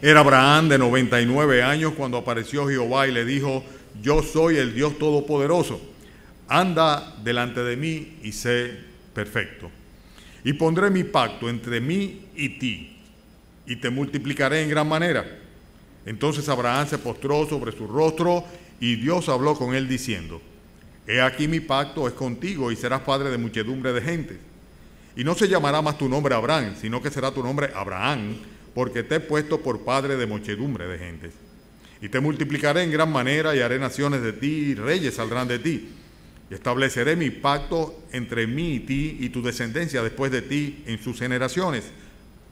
Era Abraham de 99 años cuando apareció Jehová y le dijo: yo soy el Dios Todopoderoso, anda delante de mí y sé perfecto. Y pondré mi pacto entre mí y ti, y te multiplicaré en gran manera. Entonces Abraham se postró sobre su rostro, y Dios habló con él diciendo: he aquí mi pacto es contigo, y serás padre de muchedumbre de gentes. Y no se llamará más tu nombre Abraham, sino que será tu nombre Abraham, porque te he puesto por padre de muchedumbre de gentes. Y te multiplicaré en gran manera, y haré naciones de ti, y reyes saldrán de ti. Y estableceré mi pacto entre mí y ti, y tu descendencia después de ti en sus generaciones,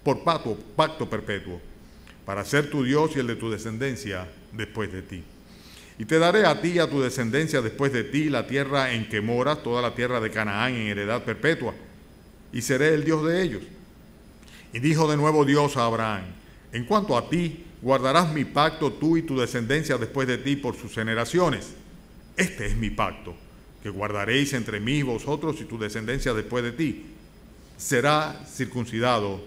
por pacto perpetuo, para ser tu Dios y el de tu descendencia después de ti. Y te daré a ti y a tu descendencia después de ti la tierra en que moras, toda la tierra de Canaán en heredad perpetua, y seré el Dios de ellos. Y dijo de nuevo Dios a Abraham: en cuanto a ti, guardarás mi pacto tú y tu descendencia después de ti por sus generaciones. Este es mi pacto, que guardaréis entre mí, vosotros y tu descendencia después de ti. Será circuncidado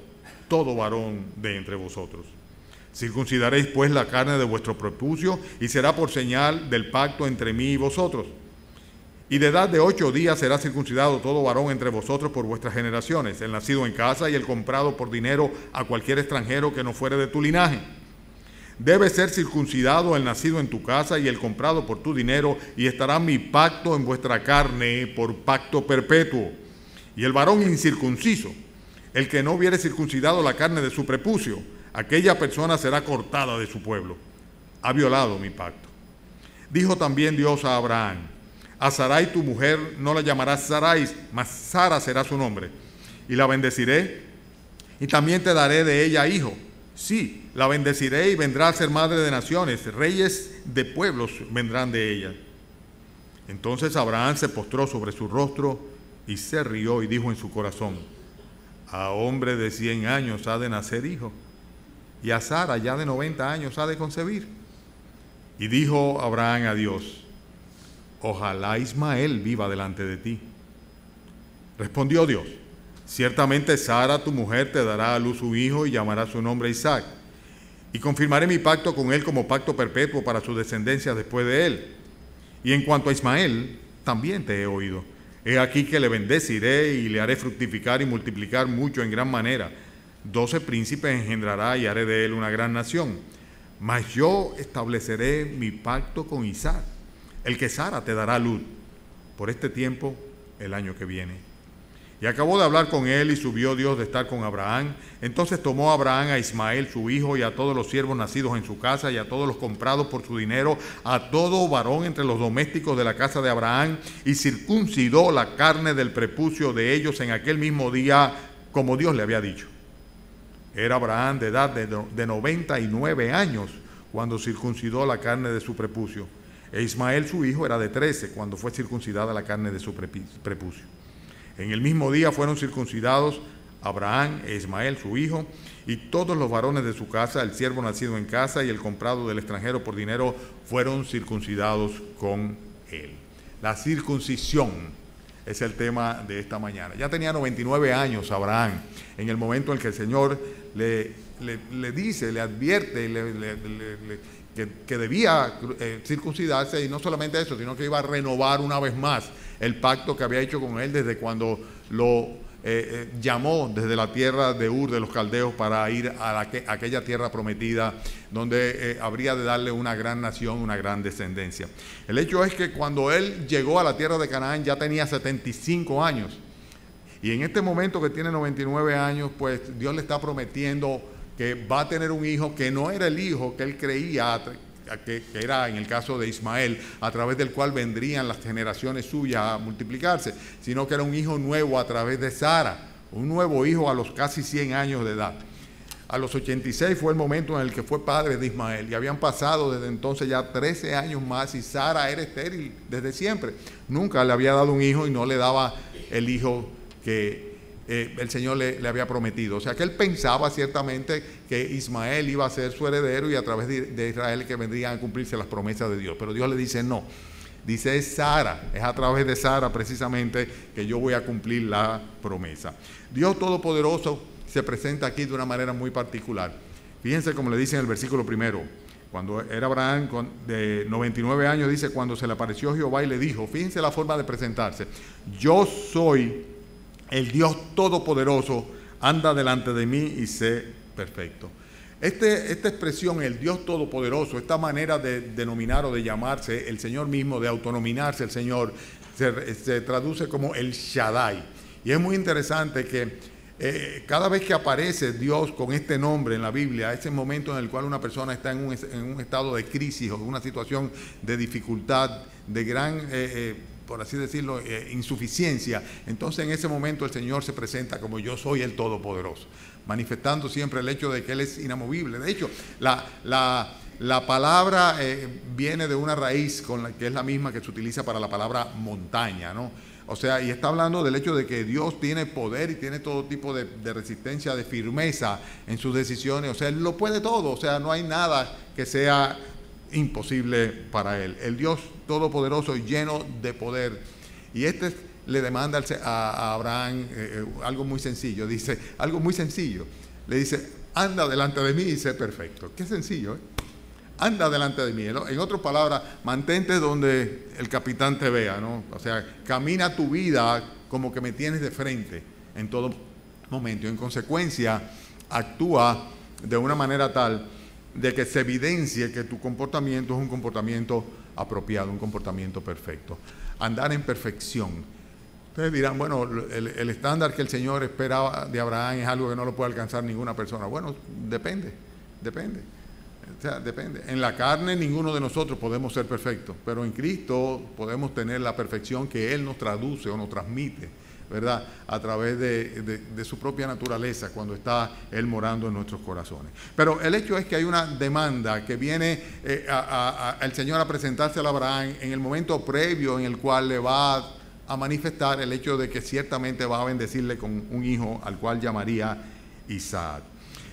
todo varón de entre vosotros. Circuncidaréis pues la carne de vuestro prepucio, y será por señal del pacto entre mí y vosotros. Y de edad de 8 días será circuncidado todo varón entre vosotros por vuestras generaciones, el nacido en casa y el comprado por dinero a cualquier extranjero que no fuere de tu linaje. Debe ser circuncidado el nacido en tu casa y el comprado por tu dinero, y estará mi pacto en vuestra carne por pacto perpetuo. Y el varón incircunciso, el que no hubiere circuncidado la carne de su prepucio, aquella persona será cortada de su pueblo. Ha violado mi pacto. Dijo también Dios a Abraham: a Sarai tu mujer no la llamarás Sarai, mas Sara será su nombre. Y la bendeciré, y también te daré de ella hijo. Sí, la bendeciré, y vendrá a ser madre de naciones, reyes de pueblos vendrán de ella. Entonces Abraham se postró sobre su rostro y se rió, y dijo en su corazón: a hombre de 100 años ha de nacer hijo, y a Sara ya de 90 años ha de concebir. Y dijo Abraham a Dios: ojalá Ismael viva delante de ti. Respondió Dios: ciertamente Sara tu mujer te dará a luz un hijo, y llamará su nombre Isaac. Y confirmaré mi pacto con él como pacto perpetuo para su descendencia después de él. Y en cuanto a Ismael, también te he oído. He aquí que le bendeciré, y le haré fructificar y multiplicar mucho en gran manera. 12 príncipes engendrará, y haré de él una gran nación. Mas yo estableceré mi pacto con Isaac, el que Sara te dará luz, por este tiempo el año que viene. Y acabó de hablar con él, y subió Dios de estar con Abraham. Entonces tomó Abraham a Ismael su hijo, y a todos los siervos nacidos en su casa, y a todos los comprados por su dinero, a todo varón entre los domésticos de la casa de Abraham, y circuncidó la carne del prepucio de ellos en aquel mismo día, como Dios le había dicho. Era Abraham de edad de 99 años cuando circuncidó la carne de su prepucio. E Ismael su hijo era de 13 cuando fue circuncidada la carne de su prepucio. En el mismo día fueron circuncidados Abraham e Ismael su hijo, y todos los varones de su casa, el siervo nacido en casa y el comprado del extranjero por dinero, fueron circuncidados con él. La circuncisión es el tema de esta mañana. Ya tenía 99 años Abraham en el momento en que el Señor le dice, le advierte, que debía circuncidarse, y no solamente eso, sino que iba a renovar una vez más el pacto que había hecho con él desde cuando lo llamó desde la tierra de Ur de los Caldeos para ir a aquella tierra prometida donde habría de darle una gran nación, una gran descendencia. El hecho es que cuando él llegó a la tierra de Canaán ya tenía 75 años, y en este momento que tiene 99 años, pues Dios le está prometiendo que va a tener un hijo que no era el hijo que él creía que era en el caso de Ismael, a través del cual vendrían las generaciones suyas a multiplicarse, sino que era un hijo nuevo a través de Sara, un nuevo hijo a los casi 100 años de edad. A los 86 fue el momento en el que fue padre de Ismael, y habían pasado desde entonces ya 13 años más, y Sara era estéril desde siempre. Nunca le había dado un hijo, y no le daba el hijo que el Señor le había prometido. O sea que él pensaba ciertamente que Ismael iba a ser su heredero, y a través de Israel que vendrían a cumplirse las promesas de Dios. Pero Dios le dice no. Dice: es Sara, es a través de Sara precisamente que yo voy a cumplir la promesa. Dios Todopoderoso se presenta aquí de una manera muy particular. Fíjense como le dice en el versículo primero, cuando era Abraham de 99 años, dice, cuando se le apareció Jehová y le dijo, fíjense la forma de presentarse, yo soy el Dios Todopoderoso, anda delante de mí y sé perfecto. Esta expresión, el Dios Todopoderoso, esta manera de denominar o de llamarse el Señor mismo, de autonominarse el Señor, se traduce como el Shaddai. Y es muy interesante que cada vez que aparece Dios con este nombre en la Biblia, ese momento en el cual una persona está en un estado de crisis o una situación de dificultad, de gran, por así decirlo, insuficiencia, entonces en ese momento el Señor se presenta como yo soy el Todopoderoso, manifestando siempre el hecho de que Él es inamovible. De hecho, la palabra viene de una raíz que es la misma que se utiliza para la palabra montaña, ¿no? O sea, y está hablando del hecho de que Dios tiene poder y tiene todo tipo de resistencia, de firmeza en sus decisiones. O sea, Él lo puede todo. O sea, no hay nada que sea imposible para Él. El Dios Todopoderoso lleno de poder. Y le demanda a Abraham algo muy sencillo. Dice, algo muy sencillo. Le dice, anda delante de mí y sé perfecto. Qué sencillo, ¿eh? Anda delante de mí. En otras palabras, mantente donde el capitán te vea, ¿no? O sea, camina tu vida como que me tienes de frente en todo momento. En consecuencia, actúa de una manera tal de que se evidencie que tu comportamiento es un comportamiento apropiado, un comportamiento perfecto. Andar en perfección. Ustedes dirán, bueno, el estándar que el Señor esperaba de Abraham es algo que no lo puede alcanzar ninguna persona. Bueno, depende. O sea, depende. En la carne ninguno de nosotros podemos ser perfectos, pero en Cristo podemos tener la perfección que Él nos traduce o nos transmite, ¿verdad? A través de su propia naturaleza, cuando está Él morando en nuestros corazones. Pero el hecho es que hay una demanda que viene el Señor a presentarse a Abraham en el momento previo en el cual le va a manifestar el hecho de que ciertamente va a bendecirle con un hijo al cual llamaría Isaac.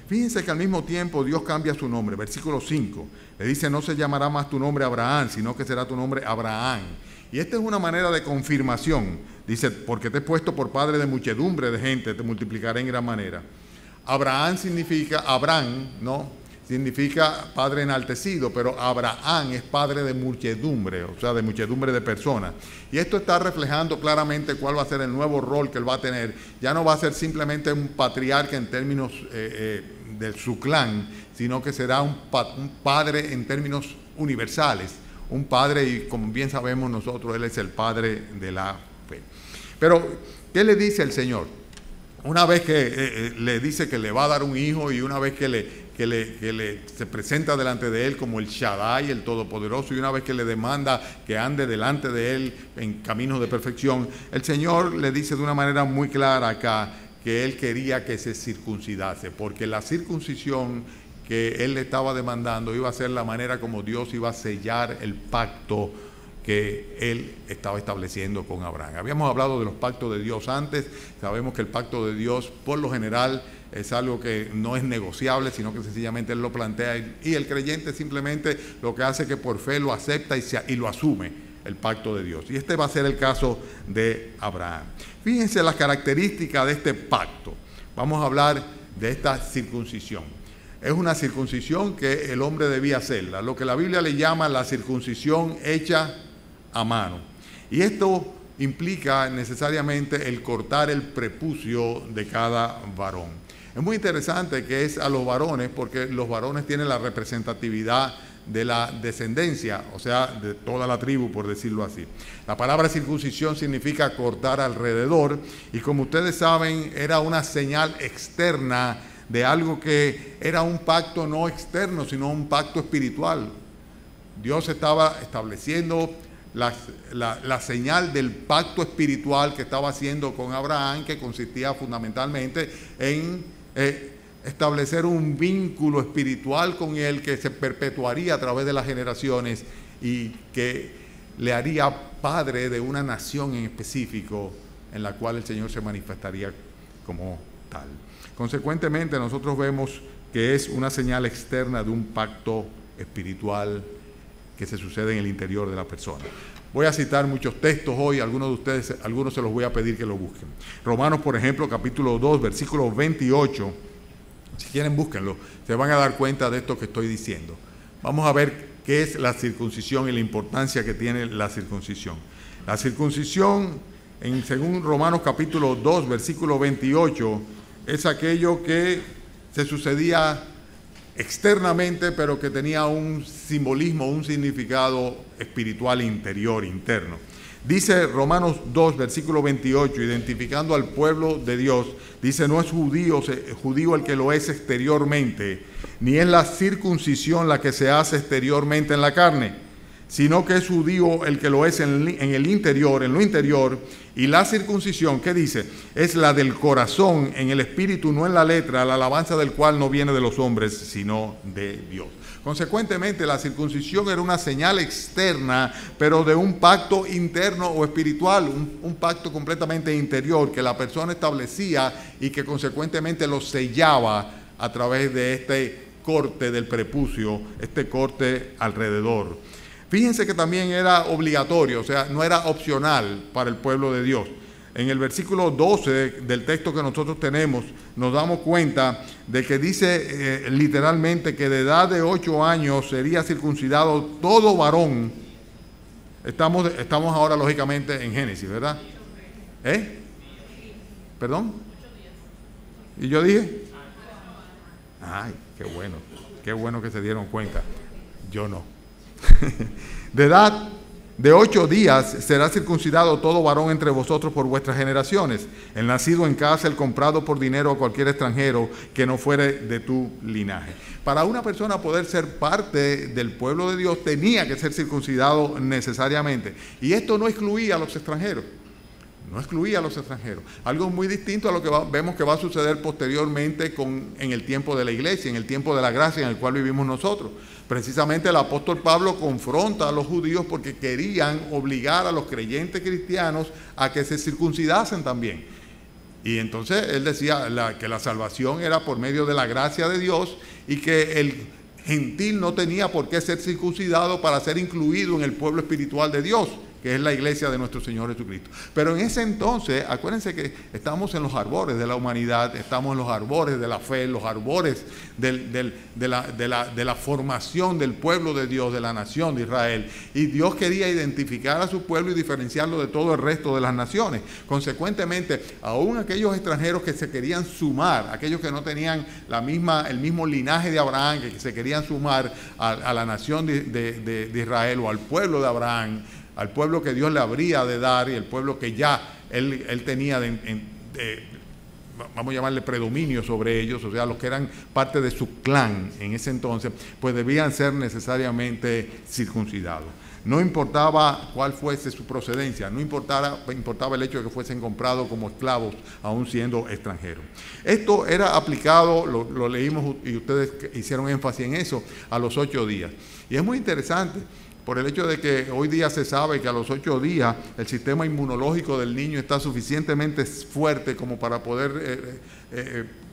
Fíjense que al mismo tiempo Dios cambia su nombre. Versículo 5, le dice, no se llamará más tu nombre Abraham, sino que será tu nombre Abraham. Y esta es una manera de confirmación. Dice, porque te he puesto por padre de muchedumbre de gente, te multiplicaré en gran manera. Abraham significa, ¿no? Significa padre enaltecido, pero Abraham es padre de muchedumbre, o sea, de muchedumbre de personas. Y esto está reflejando claramente cuál va a ser el nuevo rol que él va a tener. Ya no va a ser simplemente un patriarca en términos de su clan, sino que será un padre en términos universales. Un padre, y como bien sabemos nosotros, Él es el padre de la fe. Pero, ¿qué le dice el Señor? Una vez que le dice que le va a dar un hijo y una vez que se presenta delante de Él como el Shaddai, el Todopoderoso, y una vez que le demanda que ande delante de Él en caminos de perfección, el Señor le dice de una manera muy clara acá que Él quería que se circuncidase, porque la circuncisión que Él le estaba demandando iba a ser la manera como Dios iba a sellar el pacto que Él estaba estableciendo con Abraham. Habíamos hablado de los pactos de Dios antes, sabemos que el pacto de Dios por lo general es algo que no es negociable, sino que sencillamente Él lo plantea y el creyente simplemente lo que hace es que por fe lo acepta y lo asume, el pacto de Dios. Y este va a ser el caso de Abraham. Fíjense las características de este pacto. Vamos a hablar de esta circuncisión. Es una circuncisión que el hombre debía hacerla, lo que la Biblia le llama la circuncisión hecha a mano. Y esto implica necesariamente el cortar el prepucio de cada varón. Es muy interesante que es a los varones, porque los varones tienen la representatividad de la descendencia, o sea, de toda la tribu, por decirlo así. La palabra circuncisión significa cortar alrededor, y como ustedes saben, era una señal externa de algo que era un pacto no externo, sino un pacto espiritual. Dios estaba estableciendo la señal del pacto espiritual que estaba haciendo con Abraham, que consistía fundamentalmente en establecer un vínculo espiritual con él que se perpetuaría a través de las generaciones y que le haría padre de una nación en específico en la cual el Señor se manifestaría como tal. Consecuentemente, nosotros vemos que es una señal externa de un pacto espiritual que se sucede en el interior de la persona. Voy a citar muchos textos hoy, algunos se los voy a pedir que lo busquen. Romanos, por ejemplo, capítulo 2, versículo 28, Si quieren, búsquenlo. Se van a dar cuenta de esto que estoy diciendo. Vamos a ver qué es la circuncisión y la importancia que tiene la circuncisión. La circuncisión, según Romanos capítulo 2, versículo 28, es aquello que se sucedía externamente, pero que tenía un simbolismo, un significado espiritual interior, interno. Dice Romanos 2, versículo 28, identificando al pueblo de Dios, dice: no es judío el que lo es exteriormente, ni es la circuncisión la que se hace exteriormente en la carne, sino que es judío el que lo es en el interior, en lo interior. Y la circuncisión, ¿qué dice? Es la del corazón, en el espíritu, no en la letra, la alabanza del cual no viene de los hombres, sino de Dios. Consecuentemente, la circuncisión era una señal externa, pero de un pacto interno o espiritual, un pacto completamente interior que la persona establecía y que consecuentemente lo sellaba a través de este corte del prepucio, este corte alrededor. Fíjense que también era obligatorio, o sea, no era opcional para el pueblo de Dios. En el versículo 12 del texto que nosotros tenemos, nos damos cuenta de que dice literalmente que de edad de 8 años sería circuncidado todo varón. Estamos ahora lógicamente en Génesis, ¿verdad? ¿Perdón? ¿Y yo dije? Ay, qué bueno que se dieron cuenta. Yo no. De edad de 8 días será circuncidado todo varón entre vosotros por vuestras generaciones, el nacido en casa, el comprado por dinero a cualquier extranjero que no fuere de tu linaje. Para una persona poder ser parte del pueblo de Dios tenía que ser circuncidado necesariamente, y esto no excluía a los extranjeros. No excluía a los extranjeros. Algo muy distinto a lo que vemos que va a suceder posteriormente en el tiempo de la iglesia, en el tiempo de la gracia en el cual vivimos nosotros. Precisamente el apóstol Pablo confronta a los judíos porque querían obligar a los creyentes cristianos a que se circuncidasen también. Y entonces él decía que la salvación era por medio de la gracia de Dios y que el gentil no tenía por qué ser circuncidado para ser incluido en el pueblo espiritual de Dios, que es la iglesia de nuestro Señor Jesucristo. Pero en ese entonces, acuérdense que estamos en los arbores de la humanidad, estamos en los arbores de la fe, los arbores de la formación del pueblo de Dios, de la nación de Israel. Y Dios quería identificar a su pueblo y diferenciarlo de todo el resto de las naciones. Consecuentemente, aún aquellos extranjeros que se querían sumar, aquellos que no tenían el mismo linaje de Abraham, que se querían sumar a la nación de Israel o al pueblo de Abraham, al pueblo que Dios le habría de dar y el pueblo que ya él tenía vamos a llamarle predominio sobre ellos, o sea, los que eran parte de su clan en ese entonces, pues debían ser necesariamente circuncidados. No importaba cuál fuese su procedencia, no importaba el hecho de que fuesen comprados como esclavos, aún siendo extranjeros. Esto era aplicado, lo leímos y ustedes hicieron énfasis en eso, a los 8 días. Y es muy interesante, por el hecho de que hoy día se sabe que a los 8 días el sistema inmunológico del niño está suficientemente fuerte como para poder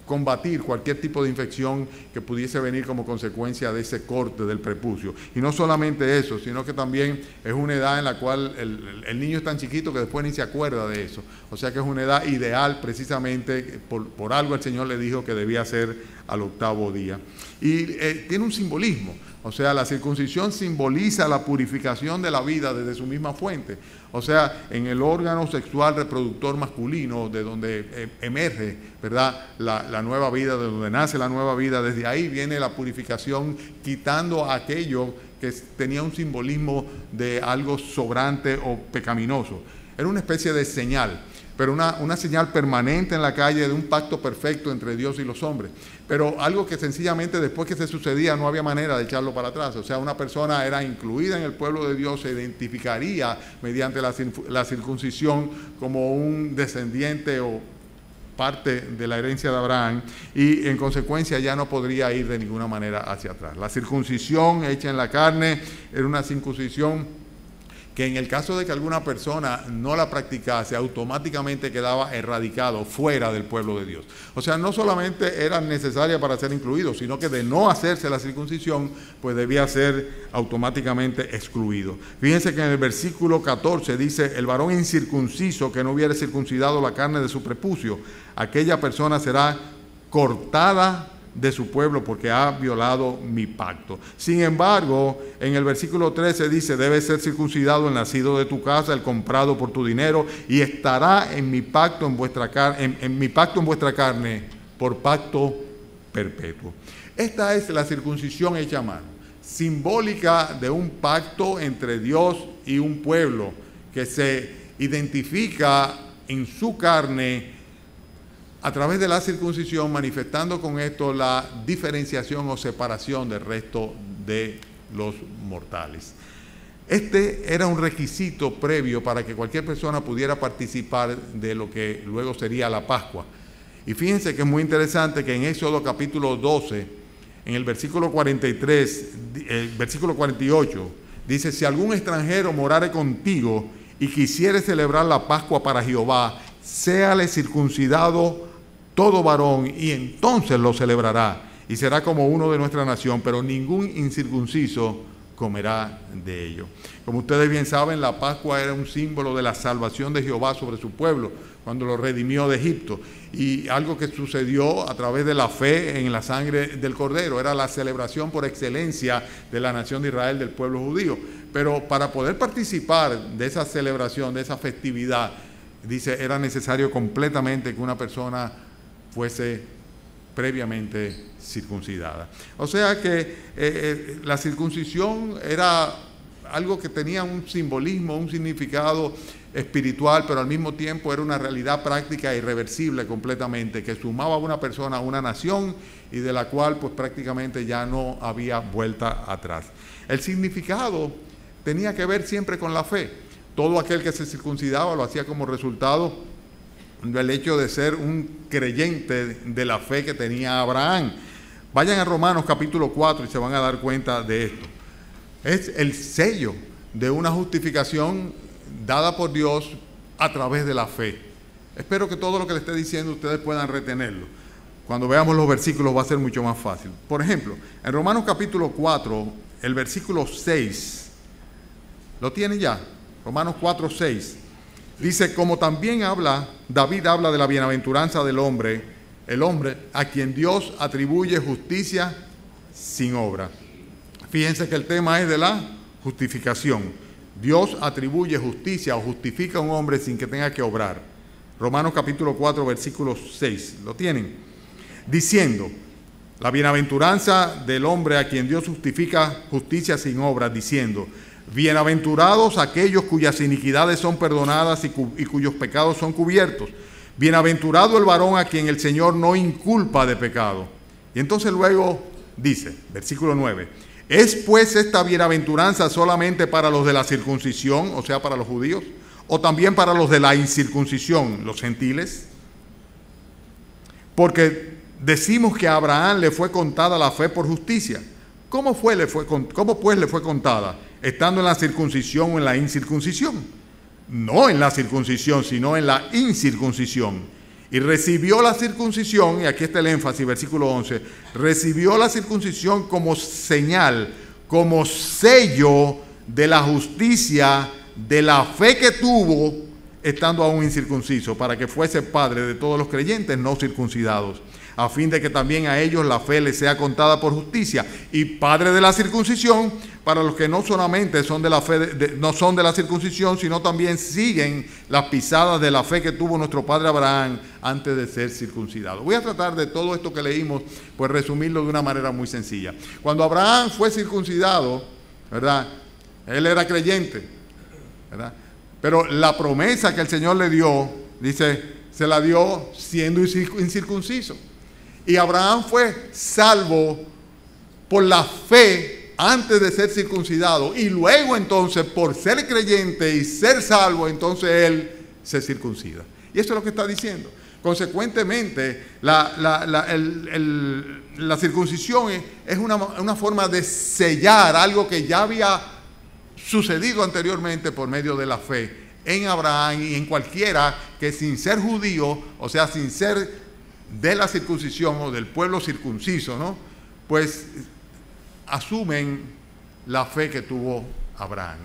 combatir cualquier tipo de infección que pudiese venir como consecuencia de ese corte del prepucio. Y no solamente eso, sino que también es una edad en la cual el niño es tan chiquito que después ni se acuerda de eso. O sea que es una edad ideal precisamente, por algo el Señor le dijo que debía ser al 8º día. Y tiene un simbolismo. O sea, la circuncisión simboliza la purificación de la vida desde su misma fuente. O sea, en el órgano sexual reproductor masculino, de donde emerge, ¿verdad?, la nueva vida, de donde nace la nueva vida, desde ahí viene la purificación, quitando aquello que tenía un simbolismo de algo sobrante o pecaminoso. Era una especie de señal, pero una señal permanente en la calle de un pacto perfecto entre Dios y los hombres. Pero algo que sencillamente después que se sucedía no había manera de echarlo para atrás. O sea, una persona era incluida en el pueblo de Dios, se identificaría mediante la circuncisión como un descendiente o parte de la herencia de Abraham, y en consecuencia ya no podría ir de ninguna manera hacia atrás. La circuncisión hecha en la carne era una circuncisión que en el caso de que alguna persona no la practicase, automáticamente quedaba erradicado fuera del pueblo de Dios. O sea, no solamente era necesaria para ser incluido, sino que de no hacerse la circuncisión, pues debía ser automáticamente excluido. Fíjense que en el versículo 14 dice: el varón incircunciso que no hubiere circuncidado la carne de su prepucio, aquella persona será cortada de su pueblo porque ha violado mi pacto. Sin embargo, en el versículo 13 dice, debe ser circuncidado el nacido de tu casa, el comprado por tu dinero, y estará en mi pacto en vuestra carne por pacto perpetuo. Esta es la circuncisión hecha a mano, simbólica de un pacto entre Dios y un pueblo que se identifica en su carne a través de la circuncisión, manifestando con esto la diferenciación o separación del resto de los mortales. Este era un requisito previo para que cualquier persona pudiera participar de lo que luego sería la Pascua. Y fíjense que es muy interesante que en Éxodo capítulo 12, en el versículo 43, el versículo 48, dice, si algún extranjero morare contigo y quisiere celebrar la Pascua para Jehová, séale circuncidado todo varón, y entonces lo celebrará, y será como uno de nuestra nación, pero ningún incircunciso comerá de ello. Como ustedes bien saben, la Pascua era un símbolo de la salvación de Jehová sobre su pueblo, cuando lo redimió de Egipto, y algo que sucedió a través de la fe en la sangre del Cordero, era la celebración por excelencia de la nación de Israel, del pueblo judío. Pero para poder participar de esa celebración, de esa festividad, dice, era necesario completamente que una persona fuese previamente circuncidada. O sea que la circuncisión era algo que tenía un simbolismo, un significado espiritual, pero al mismo tiempo era una realidad práctica e irreversible completamente, que sumaba a una persona a una nación y de la cual pues prácticamente ya no había vuelta atrás. El significado tenía que ver siempre con la fe. Todo aquel que se circuncidaba lo hacía como resultado del hecho de ser un creyente de la fe que tenía Abraham. Vayan a Romanos capítulo 4 y se van a dar cuenta de esto. Es el sello de una justificación dada por Dios a través de la fe. Espero que todo lo que le esté diciendo ustedes puedan retenerlo. Cuando veamos los versículos va a ser mucho más fácil. Por ejemplo, en Romanos capítulo 4, el versículo 6, ¿lo tienen ya? Romanos 4, 6. Dice, como también David habla de la bienaventuranza del hombre, el hombre a quien Dios atribuye justicia sin obra. Fíjense que el tema es de la justificación. Dios atribuye justicia o justifica a un hombre sin que tenga que obrar. Romanos capítulo 4, versículo 6. ¿Lo tienen? Diciendo, la bienaventuranza del hombre a quien Dios justifica justicia sin obra, diciendo, bienaventurados aquellos cuyas iniquidades son perdonadas y cuyos pecados son cubiertos. Bienaventurado el varón a quien el Señor no inculpa de pecado. Y entonces luego dice, versículo 9, ¿es pues esta bienaventuranza solamente para los de la circuncisión, o sea, para los judíos, o también para los de la incircuncisión, los gentiles? Porque decimos que a Abraham le fue contada la fe por justicia. ¿Cómo pues le fue contada? ¿Estando en la circuncisión o en la incircuncisión? No en la circuncisión, sino en la incircuncisión. Y recibió la circuncisión, y aquí está el énfasis, versículo 11, recibió la circuncisión como señal, como sello de la justicia, de la fe que tuvo, estando aún incircunciso, para que fuese padre de todos los creyentes no circuncidados, a fin de que también a ellos la fe les sea contada por justicia, y padre de la circuncisión para los que no solamente son de la fe, no son de la circuncisión, sino también siguen las pisadas de la fe que tuvo nuestro padre Abraham antes de ser circuncidado. Voy a tratar de todo esto que leímos, pues resumirlo de una manera muy sencilla. Cuando Abraham fue circuncidado, ¿verdad? Él era creyente, ¿verdad? Pero la promesa que el Señor le dio, dice, se la dio siendo incircunciso. Y Abraham fue salvo por la fe antes de ser circuncidado, y luego entonces por ser creyente y ser salvo, entonces él se circuncida. Y eso es lo que está diciendo. Consecuentemente, la circuncisión es una forma de sellar algo que ya había sucedido anteriormente por medio de la fe en Abraham y en cualquiera que sin ser judío, o sea, sin ser de la circuncisión o del pueblo circunciso, ¿no? Pues asumen la fe que tuvo Abraham.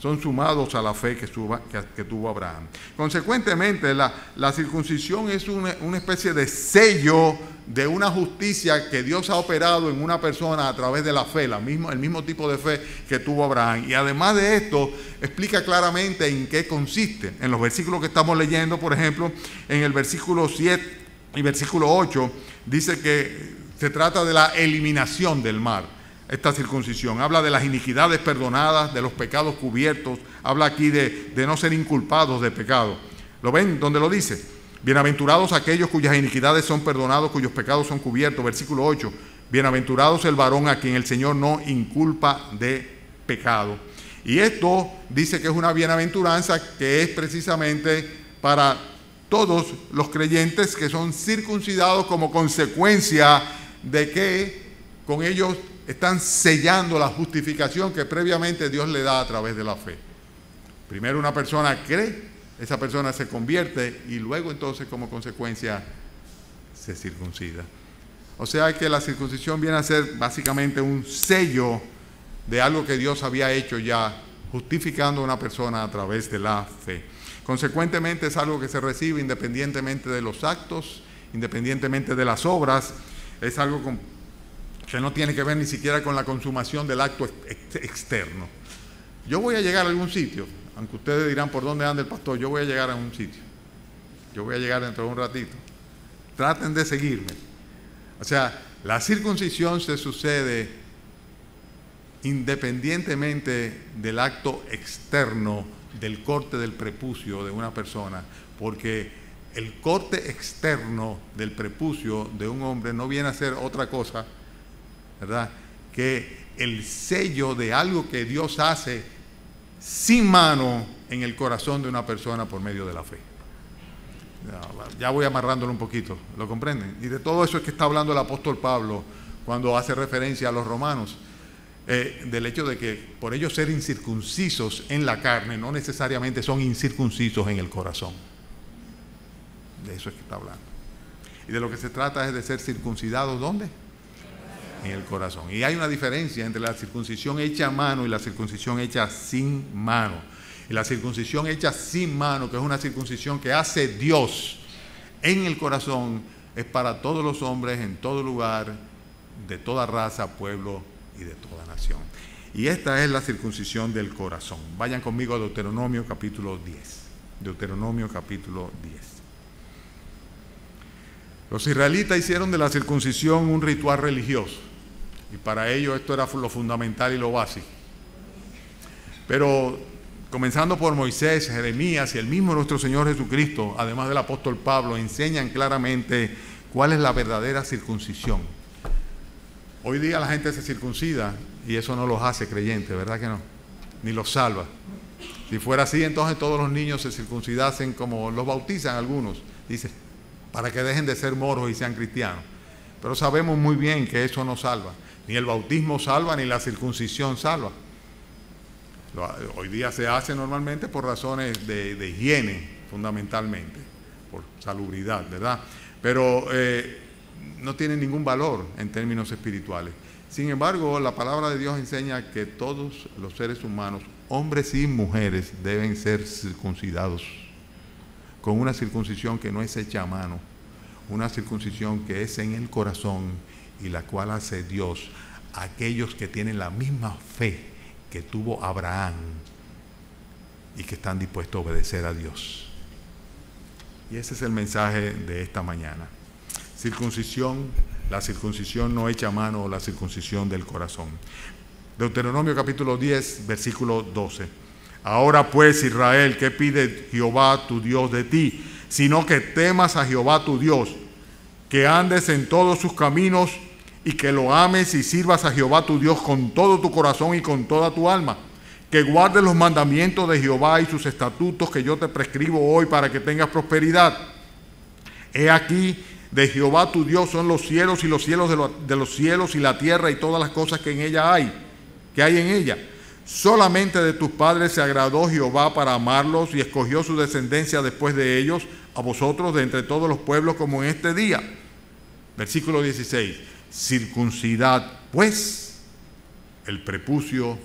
son sumados a la fe que tuvo Abraham. Consecuentemente, la circuncisión es una especie de sello de una justicia que Dios ha operado en una persona a través de la fe, el mismo tipo de fe que tuvo Abraham. Y además de esto, explica claramente en qué consiste. En los versículos que estamos leyendo, por ejemplo, en el versículo 7 y versículo 8, dice que se trata de la eliminación del mal. Esta circuncisión habla de las iniquidades perdonadas, de los pecados cubiertos, habla aquí de no ser inculpados de pecado. ¿Lo ven donde lo dice? Bienaventurados aquellos cuyas iniquidades son perdonados, cuyos pecados son cubiertos. Versículo 8, bienaventurados el varón a quien el Señor no inculpa de pecado. Y esto dice que es una bienaventuranza que es precisamente para todos los creyentes que son circuncidados como consecuencia de que con ellos están sellando la justificación que previamente Dios le da a través de la fe. Primero una persona cree, esa persona se convierte y luego entonces como consecuencia se circuncida. O sea que la circuncisión viene a ser básicamente un sello de algo que Dios había hecho ya, justificando a una persona a través de la fe. Consecuentemente es algo que se recibe independientemente de los actos, independientemente de las obras, es algo que no tiene que ver ni siquiera con la consumación del acto externo. Yo voy a llegar a algún sitio, aunque ustedes dirán por dónde anda el pastor, yo voy a llegar a un sitio. Yo voy a llegar dentro de un ratito. Traten de seguirme. O sea, la circuncisión se sucede independientemente del acto externo del corte del prepucio de una persona, porque el corte externo del prepucio de un hombre no viene a ser otra cosa, ¿verdad?, que el sello de algo que Dios hace sin mano en el corazón de una persona por medio de la fe. Ya voy amarrándolo un poquito, ¿lo comprenden? Y de todo eso es que está hablando el apóstol Pablo cuando hace referencia a los romanos, del hecho de que por ellos ser incircuncisos en la carne no necesariamente son incircuncisos en el corazón. De eso es que está hablando. Y de lo que se trata es de ser circuncidados, ¿dónde? En el corazón. Y hay una diferencia entre la circuncisión hecha a mano y la circuncisión hecha sin mano. Y la circuncisión hecha sin mano, que es una circuncisión que hace Dios en el corazón, es para todos los hombres, en todo lugar, de toda raza, pueblo y de toda nación. Y esta es la circuncisión del corazón. Vayan conmigo a Deuteronomio capítulo 10. Deuteronomio capítulo 10. Los israelitas hicieron de la circuncisión un ritual religioso. Y para ellos esto era lo fundamental y lo básico. Pero comenzando por Moisés, Jeremías y el mismo nuestro Señor Jesucristo, además del apóstol Pablo, enseñan claramente cuál es la verdadera circuncisión. Hoy día la gente se circuncida y eso no los hace creyentes, ¿verdad que no? Ni los salva. Si fuera así, entonces todos los niños se circuncidasen como los bautizan algunos, dice, para que dejen de ser moros y sean cristianos. Pero sabemos muy bien que eso no salva. Ni el bautismo salva, ni la circuncisión salva. Hoy día se hace normalmente por razones de higiene, fundamentalmente, por salubridad, ¿verdad? Pero no tiene ningún valor en términos espirituales. Sin embargo, la palabra de Dios enseña que todos los seres humanos, hombres y mujeres, deben ser circuncidados con una circuncisión que no es hecha a mano, una circuncisión que es en el corazón y la cual hace Dios a aquellos que tienen la misma fe que tuvo Abraham y que están dispuestos a obedecer a Dios. Y ese es el mensaje de esta mañana. Circuncisión, la circuncisión no hecha a mano, la circuncisión del corazón. Deuteronomio capítulo 10, versículo 12. Ahora pues, Israel, ¿qué pide Jehová tu Dios de ti? Sino que temas a Jehová tu Dios, que andes en todos sus caminos y que lo ames y sirvas a Jehová tu Dios con todo tu corazón y con toda tu alma, que guardes los mandamientos de Jehová y sus estatutos que yo te prescribo hoy para que tengas prosperidad. He aquí, de Jehová tu Dios son los cielos y los cielos de los cielos y la tierra y todas las cosas que en ella hay, que hay en ella. Solamente de tus padres se agradó Jehová para amarlos y escogió su descendencia después de ellos, a vosotros de entre todos los pueblos como en este día. Versículo 16. Circuncidad pues el prepucio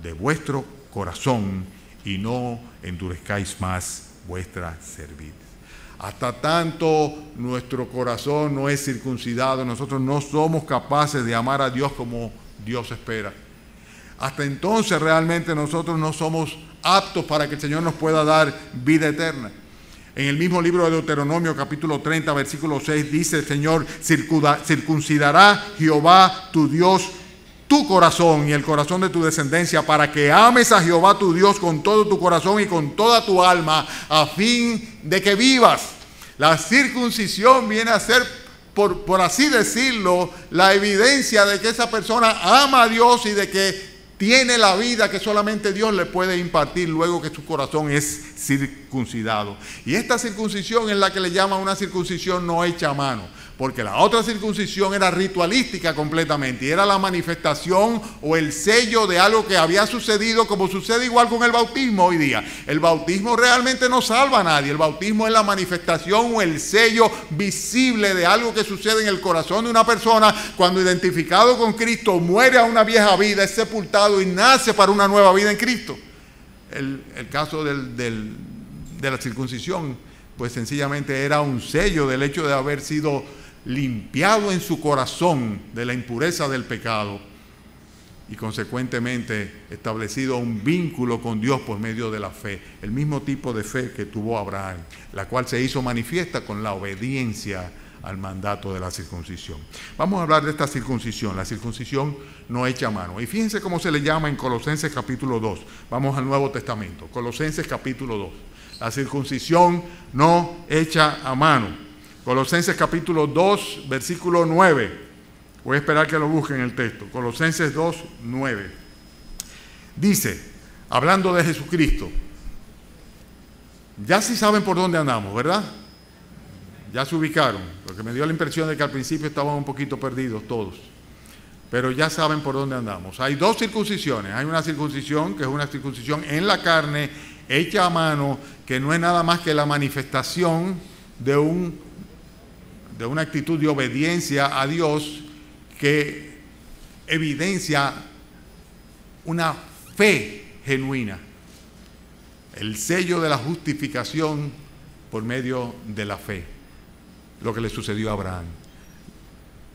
de vuestro corazón y no endurezcáis más vuestra cerviz. Hasta tanto nuestro corazón no es circuncidado, nosotros no somos capaces de amar a Dios como Dios espera. Hasta entonces realmente nosotros no somos aptos para que el Señor nos pueda dar vida eterna. En el mismo libro de Deuteronomio, capítulo 30, versículo 6, dice el Señor: circuncidará Jehová tu Dios tu corazón y el corazón de tu descendencia, para que ames a Jehová tu Dios con todo tu corazón y con toda tu alma, a fin de que vivas. La circuncisión viene a ser, por así decirlo, la evidencia de que esa persona ama a Dios y de que tiene la vida que solamente Dios le puede impartir luego que su corazón es circuncidado. Y esta circuncisión es la que le llaman una circuncisión no hecha a mano, porque la otra circuncisión era ritualística completamente y era la manifestación o el sello de algo que había sucedido, como sucede igual con el bautismo hoy día. El bautismo realmente no salva a nadie. El bautismo es la manifestación o el sello visible de algo que sucede en el corazón de una persona cuando, identificado con Cristo, muere a una vieja vida, es sepultado y nace para una nueva vida en Cristo. El caso de la circuncisión, pues sencillamente era un sello del hecho de haber sido limpiado en su corazón de la impureza del pecado y consecuentemente establecido un vínculo con Dios por medio de la fe, el mismo tipo de fe que tuvo Abraham, la cual se hizo manifiesta con la obediencia al mandato de la circuncisión. Vamos a hablar de esta circuncisión, la circuncisión no hecha a mano. Y fíjense cómo se le llama en Colosenses capítulo 2. Vamos al Nuevo Testamento, Colosenses capítulo 2. La circuncisión no hecha a mano. Colosenses capítulo 2, versículo 9. Voy a esperar que lo busquen en el texto. Colosenses 2, 9. Dice, hablando de Jesucristo, ya sí saben por dónde andamos, ¿verdad? Ya se ubicaron, porque me dio la impresión de que al principio estaban un poquito perdidos todos. Pero ya saben por dónde andamos. Hay dos circuncisiones. Hay una circuncisión que es una circuncisión en la carne, hecha a mano, que no es nada más que la manifestación de una actitud de obediencia a Dios que evidencia una fe genuina. El sello de la justificación por medio de la fe. Lo que le sucedió a Abraham.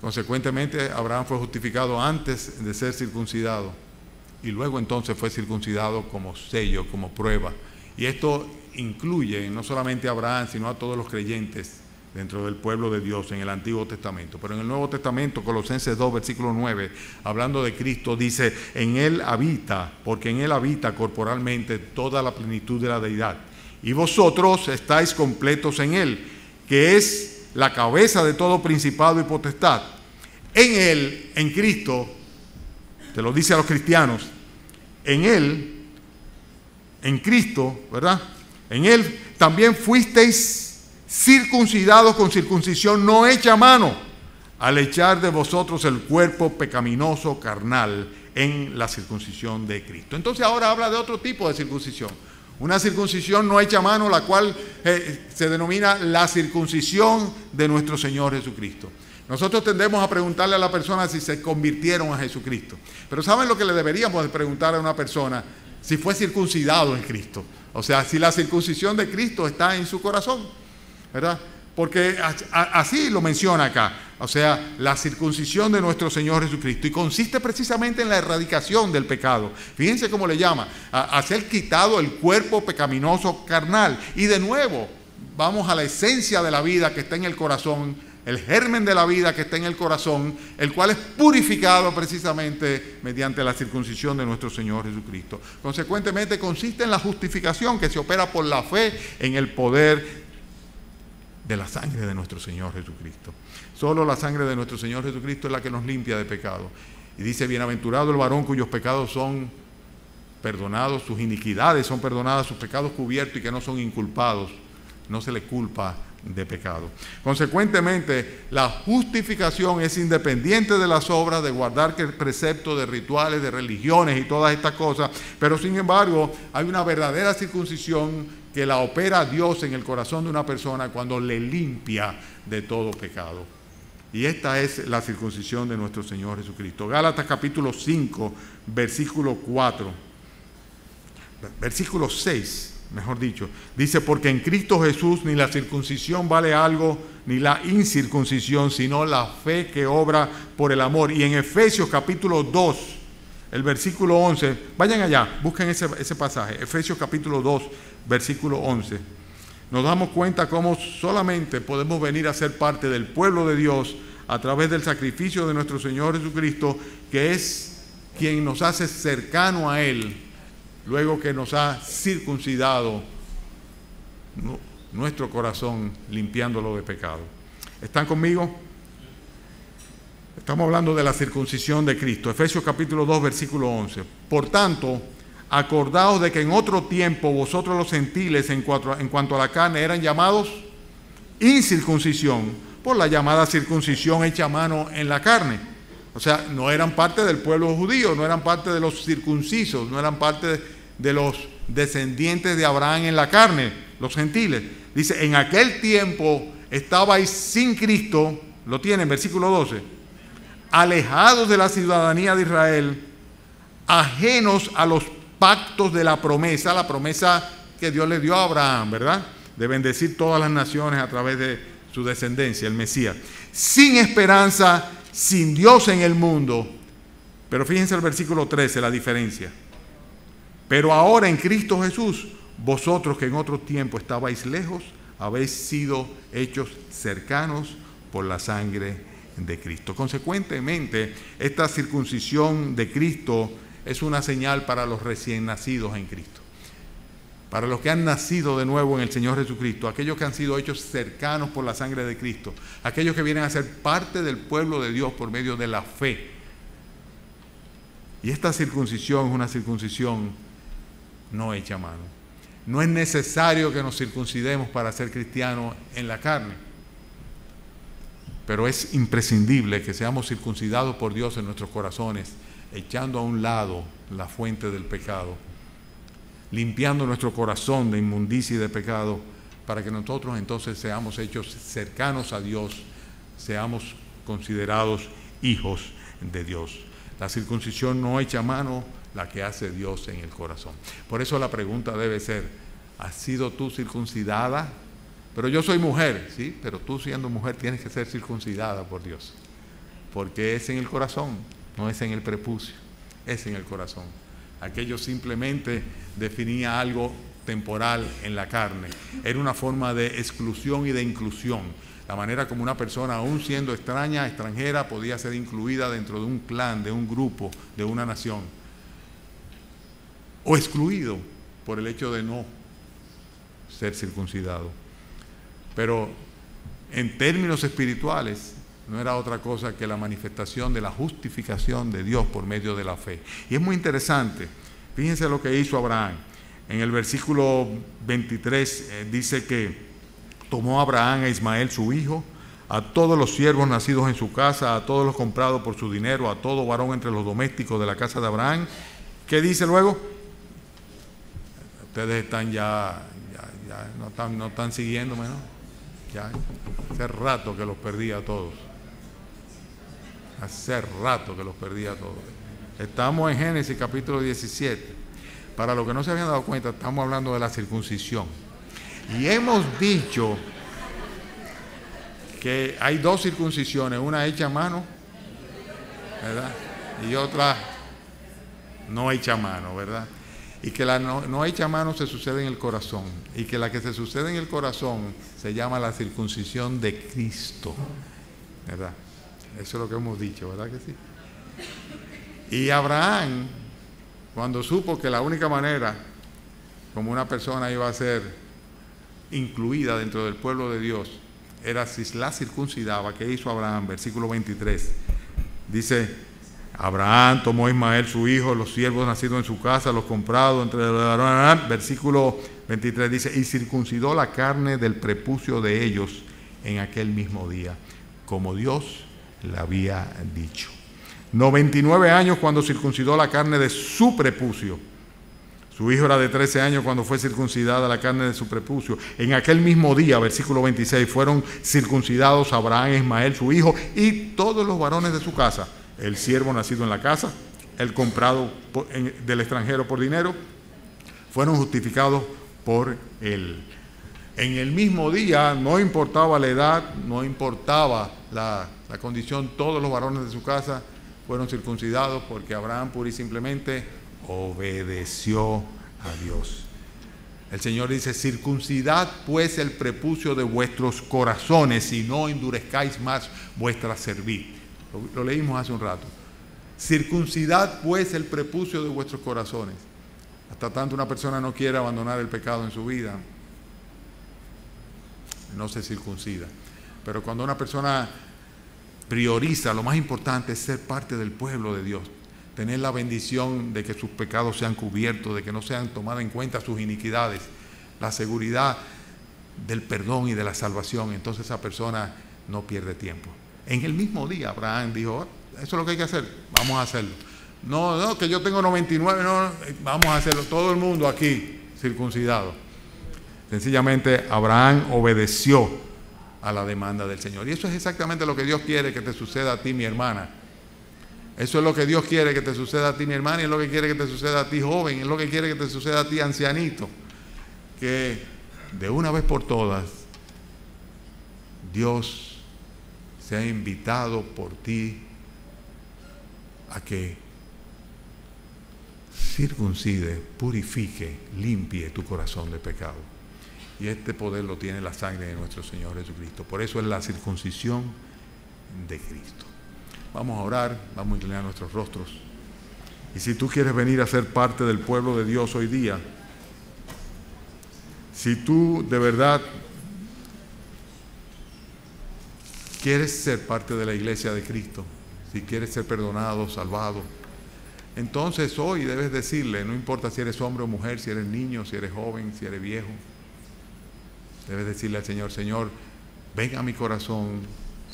Consecuentemente, Abraham fue justificado antes de ser circuncidado y luego entonces fue circuncidado como sello, como prueba. Y esto incluye no solamente a Abraham, sino a todos los creyentes dentro del pueblo de Dios en el Antiguo Testamento. Pero en el Nuevo Testamento, Colosenses 2, versículo 9, hablando de Cristo, dice: en Él habita, porque en Él habita corporalmente toda la plenitud de la deidad. Y vosotros estáis completos en Él, que es la cabeza de todo principado y potestad. En Él, en Cristo, te lo dice a los cristianos, en Él, en Cristo, ¿verdad? En Él también fuisteis circuncidados con circuncisión no hecha a mano, al echar de vosotros el cuerpo pecaminoso carnal en la circuncisión de Cristo. Entonces ahora habla de otro tipo de circuncisión. Una circuncisión no hecha a mano, la cual se denomina la circuncisión de nuestro Señor Jesucristo. Nosotros tendemos a preguntarle a la persona si se convirtieron a Jesucristo. Pero ¿saben lo que le deberíamos preguntar a una persona? Si fue circuncidado en Cristo. O sea, si la circuncisión de Cristo está en su corazón, ¿verdad? Porque así lo menciona acá. O sea, la circuncisión de nuestro Señor Jesucristo. Y consiste precisamente en la erradicación del pecado. Fíjense cómo le llama. A ser quitado el cuerpo pecaminoso carnal. Y de nuevo, vamos a la esencia de la vida que está en el corazón. El germen de la vida que está en el corazón. El cual es purificado precisamente mediante la circuncisión de nuestro Señor Jesucristo. Consecuentemente, consiste en la justificación que se opera por la fe en el poder de la sangre de nuestro Señor Jesucristo. Solo la sangre de nuestro Señor Jesucristo es la que nos limpia de pecado. Y dice: bienaventurado el varón cuyos pecados son perdonados, sus iniquidades son perdonadas, sus pecados cubiertos y que no son inculpados. No se le culpa de pecado. Consecuentemente, la justificación es independiente de las obras, de guardar el precepto de rituales, de religiones y todas estas cosas, pero sin embargo hay una verdadera circuncisión que la opera Dios en el corazón de una persona cuando le limpia de todo pecado. Y esta es la circuncisión de nuestro Señor Jesucristo. Gálatas capítulo 5, versículo 4. versículo 6, mejor dicho, dice, porque en Cristo Jesús ni la circuncisión vale algo, ni la incircuncisión, sino la fe que obra por el amor. Y en Efesios capítulo 2, el versículo 11, vayan allá, busquen ese pasaje, Efesios capítulo 2, versículo 11. Nos damos cuenta cómo solamente podemos venir a ser parte del pueblo de Dios a través del sacrificio de nuestro Señor Jesucristo, que es quien nos hace cercano a Él, luego que nos ha circuncidado nuestro corazón, limpiándolo de pecado. ¿Están conmigo? Estamos hablando de la circuncisión de Cristo. Efesios capítulo 2, versículo 11. Por tanto, acordaos de que en otro tiempo vosotros los gentiles, en cuanto a la carne, eran llamados incircuncisión, por la llamada circuncisión hecha a mano en la carne. O sea, no eran parte del pueblo judío, no eran parte de los circuncisos, no eran parte de los descendientes de Abraham en la carne, los gentiles. Dice, en aquel tiempo estabais sin Cristo, lo tienen, versículo 12, alejados de la ciudadanía de Israel, ajenos a los pactos de la promesa que Dios le dio a Abraham, ¿verdad? De bendecir todas las naciones a través de su descendencia, el Mesías. Sin esperanza, sin Dios en el mundo. Pero fíjense el versículo 13, la diferencia. Pero ahora en Cristo Jesús, vosotros que en otro tiempo estabais lejos, habéis sido hechos cercanos por la sangre de Cristo. Consecuentemente, esta circuncisión de Cristo es una señal para los recién nacidos en Cristo. Para los que han nacido de nuevo en el Señor Jesucristo, aquellos que han sido hechos cercanos por la sangre de Cristo, aquellos que vienen a ser parte del pueblo de Dios por medio de la fe. Y esta circuncisión es una circuncisión no hecha a mano. No es necesario que nos circuncidemos para ser cristianos en la carne, pero es imprescindible que seamos circuncidados por Dios en nuestros corazones, echando a un lado la fuente del pecado, limpiando nuestro corazón de inmundicia y de pecado, para que nosotros entonces seamos hechos cercanos a Dios, seamos considerados hijos de Dios. La circuncisión no hecha a mano, la que hace Dios en el corazón. Por eso la pregunta debe ser, ¿has sido tú circuncidada? Pero yo soy mujer, sí, pero tú siendo mujer tienes que ser circuncidada por Dios, porque es en el corazón, no es en el prepucio, es en el corazón. Aquello simplemente definía algo temporal en la carne. Era una forma de exclusión y de inclusión. La manera como una persona, aún siendo extraña, extranjera, podía ser incluida dentro de un clan, de un grupo, de una nación. O excluido por el hecho de no ser circuncidado. Pero en términos espirituales, no era otra cosa que la manifestación de la justificación de Dios por medio de la fe. Y es muy interesante. Fíjense lo que hizo Abraham. En el versículo 23 dice que tomó Abraham a Ismael su hijo, a todos los siervos nacidos en su casa, a todos los comprados por su dinero, a todo varón entre los domésticos de la casa de Abraham. ¿Qué dice luego? Ustedes están no están siguiéndome, ¿no? Ya hace rato que los perdí a todos. Hace rato que los perdí a todos. Estamos en Génesis capítulo 17. Para los que no se habían dado cuenta, estamos hablando de la circuncisión. Y hemos dicho que hay dos circuncisiones, una hecha a mano, ¿verdad? Y otra no hecha a mano, ¿verdad? Y que la no hecha a mano se sucede en el corazón, y que la que se sucede en el corazón se llama la circuncisión de Cristo, ¿verdad? Eso es lo que hemos dicho, ¿verdad que sí? Y Abraham, cuando supo que la única manera como una persona iba a ser incluida dentro del pueblo de Dios era si la circuncidaba, ¿qué hizo Abraham? Versículo 23, dice: Abraham tomó a Ismael su hijo, los siervos nacidos en su casa, los comprados entre los... Versículo 23 dice: y circuncidó la carne del prepucio de ellos en aquel mismo día, como Dios le había dicho. 99 años cuando circuncidó la carne de su prepucio. Su hijo era de 13 años cuando fue circuncidada la carne de su prepucio. En aquel mismo día, versículo 26, fueron circuncidados Abraham e Ismael su hijo y todos los varones de su casa. El siervo nacido en la casa, el comprado del extranjero por dinero, fueron justificados por Él. En el mismo día, no importaba la edad, no importaba la condición, todos los varones de su casa fueron circuncidados porque Abraham pura y simplemente obedeció a Dios. El Señor dice: circuncidad pues el prepucio de vuestros corazones y no endurezcáis más vuestra cerviz. Lo leímos hace un rato. Circuncidad pues el prepucio de vuestros corazones. Hasta tanto una persona no quiere abandonar el pecado en su vida, no se circuncida. Pero cuando una persona prioriza, lo más importante es ser parte del pueblo de Dios, tener la bendición de que sus pecados sean cubiertos, de que no sean tomadas en cuenta sus iniquidades, la seguridad del perdón y de la salvación, entonces esa persona no pierde tiempo. En el mismo día Abraham dijo: eso es lo que hay que hacer, vamos a hacerlo. No, que yo tengo 99, no, vamos a hacerlo, todo el mundo aquí circuncidado. Sencillamente Abraham obedeció a la demanda del Señor. Y eso es exactamente lo que Dios quiere que te suceda a ti, mi hermana. Eso es lo que Dios quiere que te suceda a ti, mi hermana, y es lo que quiere que te suceda a ti, joven, es lo que quiere que te suceda a ti, ancianito. Que de una vez por todas Dios se ha invitado por ti a que circuncide, purifique, limpie tu corazón de pecado. Y este poder lo tiene la sangre de nuestro Señor Jesucristo. Por eso es la circuncisión de Cristo. Vamos a orar, vamos a inclinar nuestros rostros. Y si tú quieres venir a ser parte del pueblo de Dios hoy día, si tú de verdad quieres ser parte de la iglesia de Cristo, si quieres ser perdonado, salvado, entonces hoy debes decirle, no importa si eres hombre o mujer, si eres niño, si eres joven, si eres viejo, debes decirle al Señor: Señor, ven a mi corazón,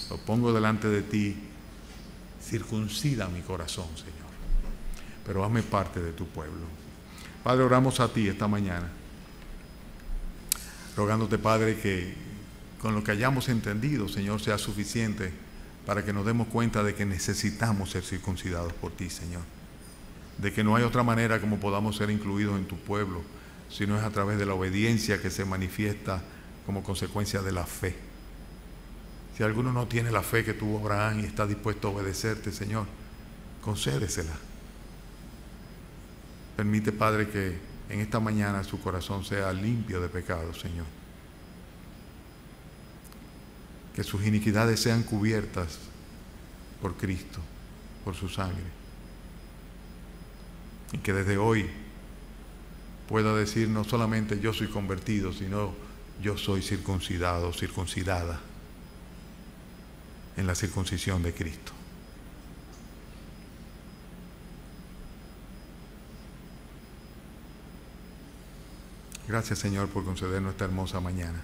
lo pongo delante de ti, circuncida mi corazón, Señor, pero hazme parte de tu pueblo. Padre, oramos a ti esta mañana, rogándote, Padre, que con lo que hayamos entendido, Señor, sea suficiente para que nos demos cuenta de que necesitamos ser circuncidados por ti, Señor, de que no hay otra manera como podamos ser incluidos en tu pueblo, sino es a través de la obediencia que se manifiesta como consecuencia de la fe. Si alguno no tiene la fe que tuvo Abraham y está dispuesto a obedecerte, Señor, concédesela. Permite, Padre, que en esta mañana su corazón sea limpio de pecado, Señor. Que sus iniquidades sean cubiertas por Cristo, por su sangre. Y que desde hoy pueda decir no solamente yo soy convertido, sino yo soy circuncidado, circuncidada en la circuncisión de Cristo. Gracias, Señor, por concedernos esta hermosa mañana.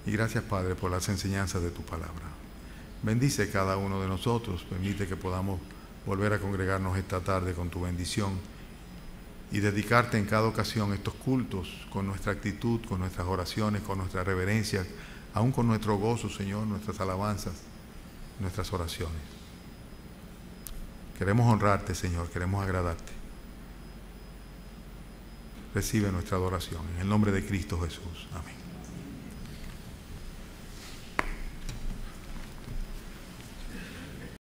Y gracias, Padre, por las enseñanzas de tu palabra. Bendice cada uno de nosotros, permite que podamos volver a congregarnos esta tarde con tu bendición y dedicarte en cada ocasión estos cultos con nuestra actitud, con nuestras oraciones, con nuestra reverencia, aún con nuestro gozo, Señor, nuestras alabanzas, nuestras oraciones. Queremos honrarte, Señor, queremos agradarte. Recibe nuestra adoración en el nombre de Cristo Jesús. Amén.